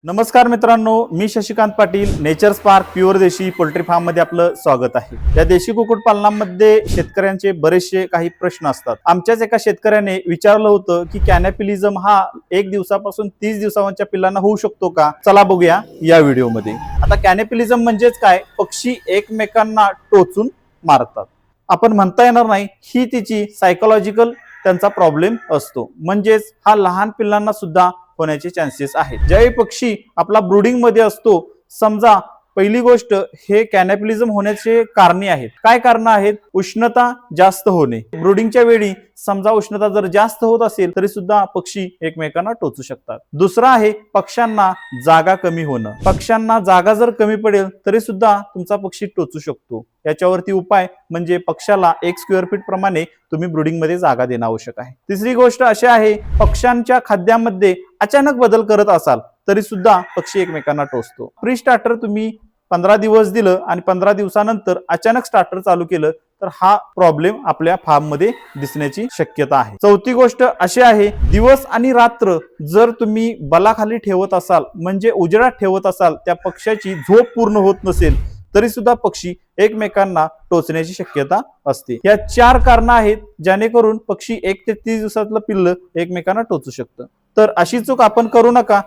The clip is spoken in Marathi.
नमस्कार मित्रांनो, मी Shashikant Patil. Nature spark pure desi poultry farm मध्ये आपलं स्वागत आहे. या देशी कुक्कुटपालनामध्ये शेतकऱ्यांचे बरेचसे काही प्रश्न असतात. आमच्याच एका शेतकऱ्याने विचारलं होतं की कॅनॅपिलिझम हा 1 दिवसापासून 30 दिवसांच्या पिल्लांना होऊ शकतो का? चला बघूया या व्हिडिओमध्ये. आता कॅनॅपिलिझम म्हणजेच काय? पक्षी एकमेकांना टोचून मारतात. आपण म्हणता येणार नाही, ही तिची सायकोलॉजिकल त्यांचा प्रॉब्लेम असतो. म्हणजेच हा लहान पिल्लांना सुद्धा होण्याचे चान्सेस आहेत. ज्यावेळी पक्षी आपला ब्रूडिंग मध्ये असतो, समजा पहिली गोष्ट हे कॅनॅपिलिझम होण्याचे कारणे आहेत. काय कारण आहेत? उष्णता जास्त होणे. ब्रूडिंगच्या वेळी समजा उष्णता जर जास्त होत असेल तरी सुद्धा पक्षी एकमेकांना टोचू शकतात. दुसरा आहे पक्ष्यांना जागा कमी होणं. पक्ष्यांना जागा जर कमी पडेल तरी सुद्धा तुमचा पक्षी टोचू शकतो. याच्यावरती उपाय म्हणजे पक्षाला 1 स्क्वेअर फीट प्रमाणे तुम्ही ब्रूडिंग मध्ये जागा देणं आवश्यक आहे. तिसरी गोष्ट अशी आहे, पक्ष्यांच्या खाद्यामध्ये अचानक बदल करत असाल तरी सुद्धा पक्षी एकमेकांना टोचतो. प्री स्टार्टर तुम्ही 15 दिवस दिलं आणि 15 दिवसानंतर अचानक स्टार्टर चालू केलं तर हा प्रॉब्लेम आपल्या फार्म मध्ये दिसण्याची शक्यता आहे. चौथी गोष्ट अशी आहे, दिवस आणि रात्र जर तुम्ही बलाखाली ठेवत असाल म्हणजे उजेडात ठेवत असाल, त्या पक्ष्याची झोप पूर्ण होत नसेल तरी सुद्धा पक्षी एकमेकांना टोचण्याची शक्यता असते. या 4 कारणं आहेत जेणेकरून पक्षी 1 ते 30 दिवसातलं पिल्ल एकमेकांना टोचू शकतं. तर अशी चूक आपण करू नका.